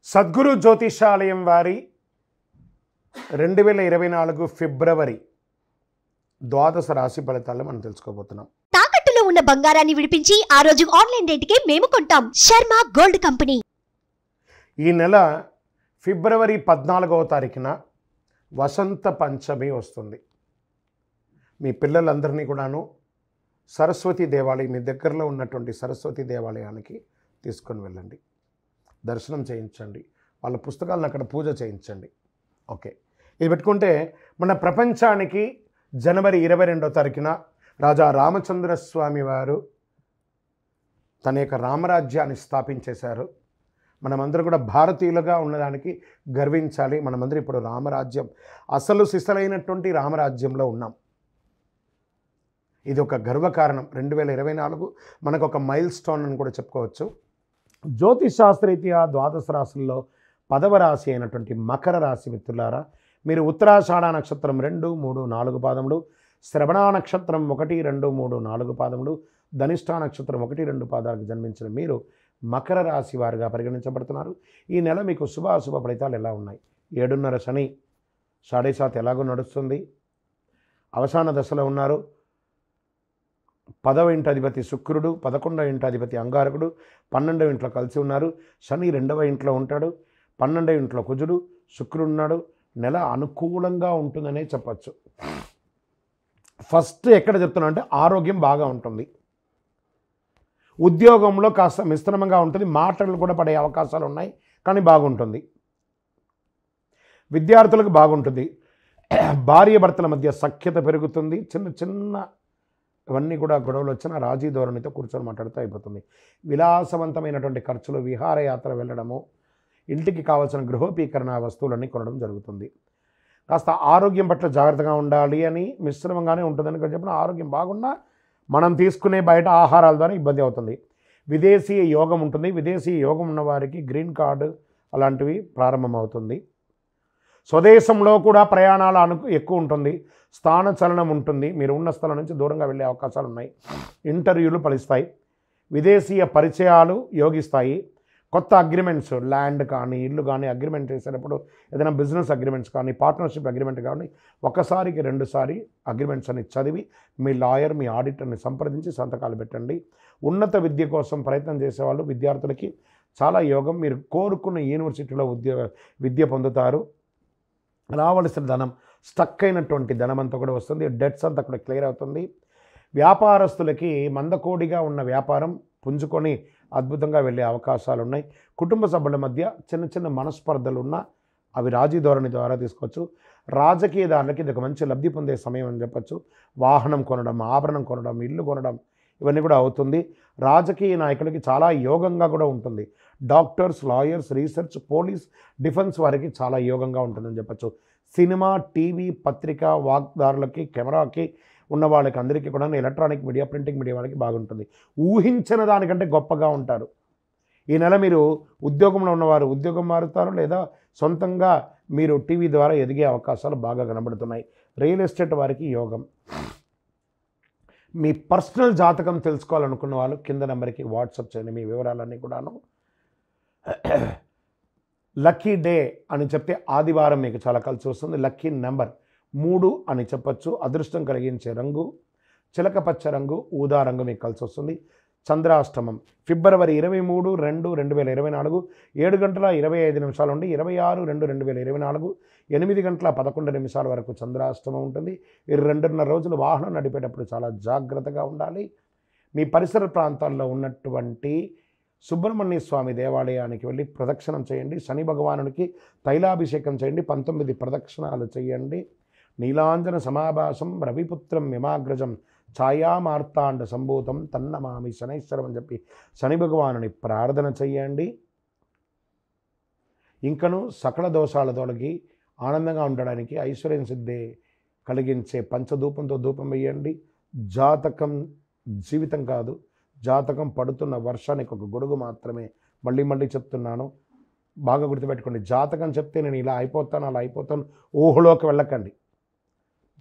సద్గురు జ్యోతిషాలయం వారి 2024 ఫిబ్రవరి ద్వాదశ రాశి ఫలితాలను మనం తెలుసుకోబోతున్నాం. తాకట్టులో ఉన్న బంగారాన్ని విడిపించి ఆ రోజు ఆన్లైన్ రేటుకే మేము కొంటాం. Sharma gold company. ఈ నెల ఫిబ్రవరి 14వ తారీఖున వసంత పంచమి వస్తుంది. మీ పిల్లలందరినీ కూడాను సరస్వతి దేవాలయం, మీ దగ్గరలో ఉన్నటువంటి సరస్వతి దేవాలయానికి తీసుకొని వెళ్ళండి, దర్శనం చేయించండి, వాళ్ళ పుస్తకాలను అక్కడ పూజ చేయించండి. ఓకే, ఇది పెట్టుకుంటే మన ప్రపంచానికి జనవరి 22వ తారీఖున రాజా రామచంద్రస్వామి వారు తన యొక్క రామరాజ్యాన్ని స్థాపించేశారు. మనమందరూ కూడా భారతీయులుగా ఉన్నదానికి గర్వించాలి. మనమందరూ ఇప్పుడు రామరాజ్యం, అసలు సిసలైనటువంటి రామరాజ్యంలో ఉన్నాం. ఇది ఒక గర్వకారణం. 2024 మనకు ఒక మైల్ స్టోన్ అని కూడా చెప్పుకోవచ్చు. జ్యోతిషాస్త్రరీత్యా ద్వాదశ రాశుల్లో 10వ రాశి అయినటువంటి మకర రాశి మిత్రులారా, మీరు ఉత్తరాషాఢ నక్షత్రం 2, 3, 4 పాదములు, శ్రవణ నక్షత్రం 1, 2, 3, 4 పాదములు, ధనిష్ఠా నక్షత్రం 1, 2 పాదాలకు జన్మించిన మీరు మకర రాశి వారుగా పరిగణించబడుతున్నారు. ఈ నెల మీకు శుభాశుభ ఫలితాలు ఎలా ఉన్నాయి? 7.5 శని, 7.5 ఎలాగో నడుస్తుంది, అవసాన దశలో ఉన్నారు. 10వ ఇంటి అధిపతి శుక్రుడు, 11వ ఇంటి అధిపతి అంగారకుడు 12వ ఇంట్లో కలిసి ఉన్నారు. శని 2వ ఇంట్లో ఉంటాడు, 12వ ఇంట్లో కుజుడు, శుక్రుడు ఉన్నాడు. నెల అనుకూలంగా ఉంటుందనే చెప్పచ్చు. ఫస్ట్ ఎక్కడ చెప్తున్నా అంటే ఆరోగ్యం బాగా ఉంటుంది. ఉద్యోగంలో కాస్త మిశ్రమంగా ఉంటుంది, మాటలు కూడా పడే అవకాశాలు ఉన్నాయి, కానీ బాగుంటుంది. విద్యార్థులకు బాగుంటుంది. భార్య భర్తల మధ్య సఖ్యత పెరుగుతుంది. చిన్న చిన్న ఇవన్నీ కూడా గొడవలు వచ్చినా రాజీ ధోరణితో కూర్చొని మాట్లాడుతూ అయిపోతుంది. విలాసవంతమైనటువంటి ఖర్చులు, విహారయాత్ర వెళ్ళడము, ఇంటికి కావాల్సిన గృహోపీకరణ వస్తువులన్నీ కొనడం జరుగుతుంది. కాస్త ఆరోగ్యం పట్ల జాగ్రత్తగా ఉండాలి అని, మిశ్రమంగానే ఉంటుందని చెప్పిన ఆరోగ్యం బాగున్నా మనం తీసుకునే బయట ఆహారాల ద్వారా ఇబ్బంది అవుతుంది. విదేశీయ యోగం ఉంటుంది. విదేశీయ యోగం ఉన్న వారికి గ్రీన్ కార్డు అలాంటివి ప్రారంభమవుతుంది. స్వదేశంలో కూడా ప్రయాణాలు ఎక్కువ ఉంటుంది. స్థాన చలనం ఉంటుంది. మీరు ఉన్న స్థలం నుంచి దూరంగా వెళ్ళే అవకాశాలు ఉన్నాయి. ఇంటర్వ్యూలు ఫలిస్తాయి. విదేశీయ పరిచయాలు యోగిస్తాయి. కొత్త అగ్రిమెంట్స్, ల్యాండ్ కానీ ఇల్లు కానీ అగ్రిమెంట్ చేసేటప్పుడు, ఏదైనా బిజినెస్ అగ్రిమెంట్స్ కానీ పార్ట్నర్షిప్ అగ్రిమెంట్ కానీ ఒకసారికి 2 సారి అగ్రిమెంట్స్ అని చదివి మీ లాయర్, మీ ఆడిటర్ని సంప్రదించి సంతకాలు పెట్టండి. ఉన్నత విద్య కోసం ప్రయత్నం చేసేవాళ్ళు, విద్యార్థులకి చాలా యోగం. మీరు కోరుకున్న యూనివర్సిటీలో విద్య పొందుతారు. రావలసిన ధనం, స్టక్ అయినటువంటి ధనం అంతా కూడా వస్తుంది. డెట్స్ అంతా కూడా క్లియర్ అవుతుంది. వ్యాపారస్తులకి మందకోడిగా ఉన్న వ్యాపారం పుంజుకొని అద్భుతంగా వెళ్ళే అవకాశాలు ఉన్నాయి. కుటుంబ సభ్యుల మధ్య చిన్న చిన్న మనస్పర్ధలు ఉన్నా అవి రాజీ ధోరణి ద్వారా తీసుకోవచ్చు. రాజకీయదారులకి ఇది ఒక మంచి లబ్ధి పొందే సమయం అని చెప్పచ్చు. వాహనం కొనడం, ఆభరణం కొనడం, ఇల్లు కొనడం ఇవన్నీ కూడా అవుతుంది. రాజకీయ నాయకులకి చాలా యోగంగా కూడా ఉంటుంది. Doctors, lawyers, research, police, defence వారికి చాలా యోగంగా ఉంటుందని చెప్పచ్చు. సినిమా, టీవీ, పత్రిక, వాగ్దారులకి, కెమెరాకి ఉన్న వాళ్ళకి అందరికీ కూడా ఎలక్ట్రానిక్ మీడియా, ప్రింటింగ్ మీడియా వాళ్ళకి బాగుంటుంది. ఊహించిన దానికంటే గొప్పగా ఉంటారు. ఈ నెల మీరు ఉద్యోగంలో ఉన్నవారు ఉద్యోగం మారుతారు, లేదా సొంతంగా మీరు టీవీ ద్వారా ఎదిగే అవకాశాలు బాగా కనబడుతున్నాయి. రియల్ ఎస్టేట్ వారికి యోగం. మీ పర్సనల్ జాతకం తెలుసుకోవాలనుకున్న వాళ్ళు కింద నెంబర్కి వాట్సాప్ చేయండి. మీ వివరాలన్నీ కూడాను. లక్కీ డే అని చెప్తే ఆదివారం మీకు చాలా కలిసి వస్తుంది. లక్కీ నెంబర్ 3 అని చెప్పచ్చు. అదృష్టం కలిగించే రంగు చిలకపచ్చ రంగు, ఊదా రంగు మీకు కలిసి వస్తుంది. చంద్రాష్టమం ఫిబ్రవరి 23, 2, 2024 7 గంటల 25 నిమిషాల నుండి 26, 2, 2024 8 గంటల 11 నిమిషాల వరకు చంద్రాష్టమం ఉంటుంది. ఈ 2.5 రోజులు వాహనం నడిపేటప్పుడు చాలా జాగ్రత్తగా ఉండాలి. మీ పరిసర ప్రాంతాల్లో ఉన్నటువంటి సుబ్రహ్మణ్య స్వామి దేవాలయానికి వెళ్ళి ప్రదక్షిణం చేయండి. శని భగవానునికి తైలాభిషేకం చేయండి. 19 ప్రదక్షిణాలు చేయండి. నీలాంజన సమాభాసం రవిపుత్రం యమాగ్రజం ఛాయామార్తాండ సంభూతం తన్నమామి శనైశ్వరం అని చెప్పి శని భగవానుని ప్రార్థన చెయ్యండి. ఇంకను సకల దోషాల తొలగి ఆనందంగా ఉండడానికి, ఐశ్వర్యం సిద్ధి కలిగించే పంచధూపంతో ధూపం వేయండి. జాతకం జీవితం కాదు, జాతకం పడుతున్న వర్షానికి ఒక గొడుగు మాత్రమే. మళ్ళీ చెప్తున్నాను, బాగా గుర్తుపెట్టుకోండి. జాతకం చెప్తే నేను ఇలా అయిపోతాను, అలా అయిపోతాను ఊహలోకి వెళ్ళకండి.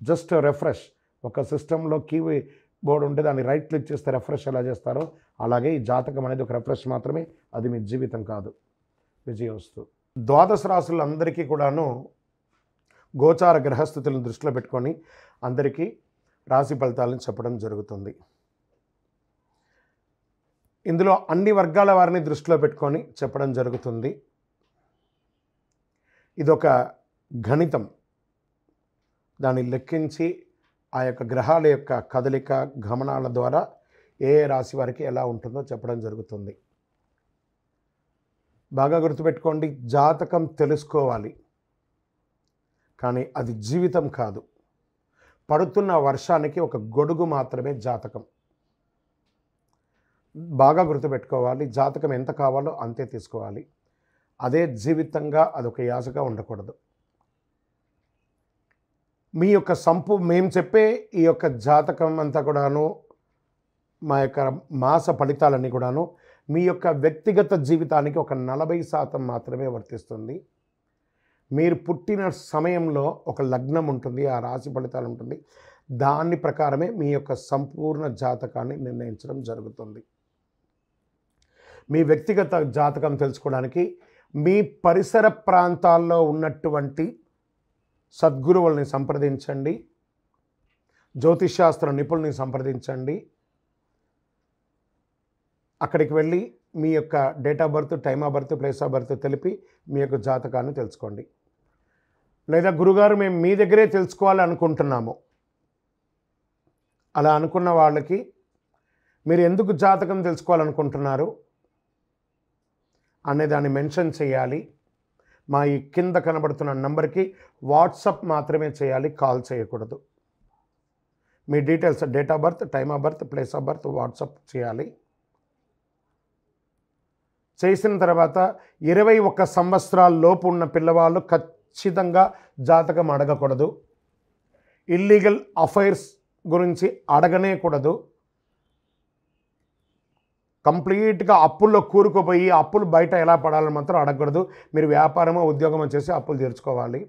Just refresh. ఒక సిస్టంలో కీబోర్డ్ ఉంటే దాన్ని రైట్ క్లిక్ చేస్తే రిఫ్రెష్ ఎలా చేస్తారో అలాగే ఈ జాతకం అనేది ఒక రిఫ్రెష్ మాత్రమే, అది మీ జీవితం కాదు. విజయోస్తు. ద్వాదశ రాశులందరికీ కూడాను గోచార గ్రహస్థితులను దృష్టిలో పెట్టుకొని అందరికీ రాశి ఫలితాలను చెప్పడం జరుగుతుంది. ఇందులో అన్ని వర్గాల వారిని దృష్టిలో పెట్టుకొని చెప్పడం జరుగుతుంది. ఇదొక గణితం. దాన్ని లెక్కించి ఆ యొక్క గ్రహాల యొక్క కదలిక గమనాల ద్వారా ఏ రాశి వారికి ఎలా ఉంటుందో చెప్పడం జరుగుతుంది. బాగా గుర్తుపెట్టుకోండి, జాతకం తెలుసుకోవాలి, కానీ అది జీవితం కాదు. పడుతున్న వర్షానికి ఒక గొడుగు మాత్రమే జాతకం. బాగా గుర్తుపెట్టుకోవాలి, జాతకం ఎంత కావాలో అంతే తీసుకోవాలి. అదే జీవితంగా అదొక యాసగా ఉండకూడదు. మీ యొక్క మేము చెప్పే ఈ యొక్క జాతకం అంతా కూడాను, మా యొక్క మాస ఫలితాలన్నీ కూడాను మీ యొక్క వ్యక్తిగత జీవితానికి ఒక 40% మాత్రమే వర్తిస్తుంది. మీరు పుట్టిన సమయంలో ఒక లగ్నం ఉంటుంది, ఆ రాశి ఫలితాలు ఉంటుంది. దాని ప్రకారమే మీ యొక్క సంపూర్ణ జాతకాన్ని నిర్ణయించడం జరుగుతుంది. మీ వ్యక్తిగత జాతకం తెలుసుకోవడానికి మీ పరిసర ప్రాంతాల్లో ఉన్నటువంటి సద్గురువుల్ని సంప్రదించండి, జ్యోతిష్శాస్త్ర నిపుణుల్ని సంప్రదించండి. అక్కడికి వెళ్ళి మీ యొక్క date of birth, time of birth, place of birth తెలిపి మీ యొక్క జాతకాన్ని తెలుసుకోండి. లేదా గురుగారు మేము మీ దగ్గరే తెలుసుకోవాలి అనుకుంటున్నాము, అలా అనుకున్న వాళ్ళకి మీరు ఎందుకు జాతకం తెలుసుకోవాలనుకుంటున్నారు అనే దాన్ని మెన్షన్ చేయాలి. మా ఈ కింద కనబడుతున్న నంబర్కి వాట్సాప్ మాత్రమే చేయాలి, కాల్ చేయకూడదు. మీ details, date of birth, time of birth, place of birth WhatsApp చేయాలి. చేసిన తర్వాత 21 సంవత్సరాల లోపు ఉన్న పిల్లవాళ్ళు ఖచ్చితంగా జాతకం అడగకూడదు. ఇల్లీగల్ అఫైర్స్ గురించి అడగనే కూడదు. కంప్లీట్గా అప్పుల్లో కూరుకుపోయి అప్పులు బయట ఎలా పడాలని మాత్రం అడగకూడదు. మీరు వ్యాపారమో ఉద్యోగమో చేసి అప్పులు తీర్చుకోవాలి.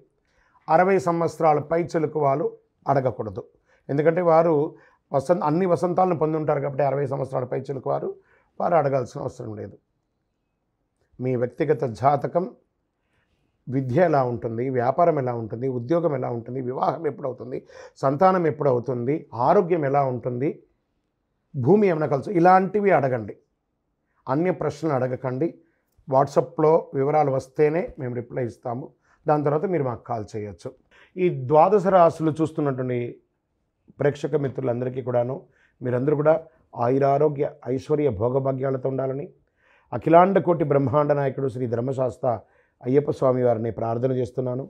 60 సంవత్సరాల పై చెలుకు వాళ్ళు అడగకూడదు. ఎందుకంటే వారు అన్ని వసంతాలను పొంది ఉంటారు కాబట్టి 60 సంవత్సరాల పై చెలుకు వారు అడగాల్సిన అవసరం లేదు. మీ వ్యక్తిగత జాతకం, విద్య ఎలా ఉంటుంది, వ్యాపారం ఎలా ఉంటుంది, ఉద్యోగం ఎలా ఉంటుంది, వివాహం ఎప్పుడవుతుంది, సంతానం ఎప్పుడవుతుంది, ఆరోగ్యం ఎలా ఉంటుంది, భూమి ఏమైనా కలుసు, ఇలాంటివి అడగండి. అన్య ప్రశ్నలు అడగకండి. వాట్సాప్లో వివరాలు వస్తేనే మేము రిప్లై ఇస్తాము. దాని తర్వాత మీరు మాకు కాల్ చేయొచ్చు. ఈ ద్వాదశ రాశులు చూస్తున్నటువంటి ప్రేక్షక మిత్రులందరికీ కూడాను మీరందరూ కూడా ఆయురారోగ్య ఐశ్వర్య భోగభాగ్యాలతో ఉండాలని అఖిలాండ కోటి బ్రహ్మాండ నాయకుడు శ్రీ ధర్మశాస్త్ర అయ్యప్ప స్వామి వారిని ప్రార్థన చేస్తున్నాను.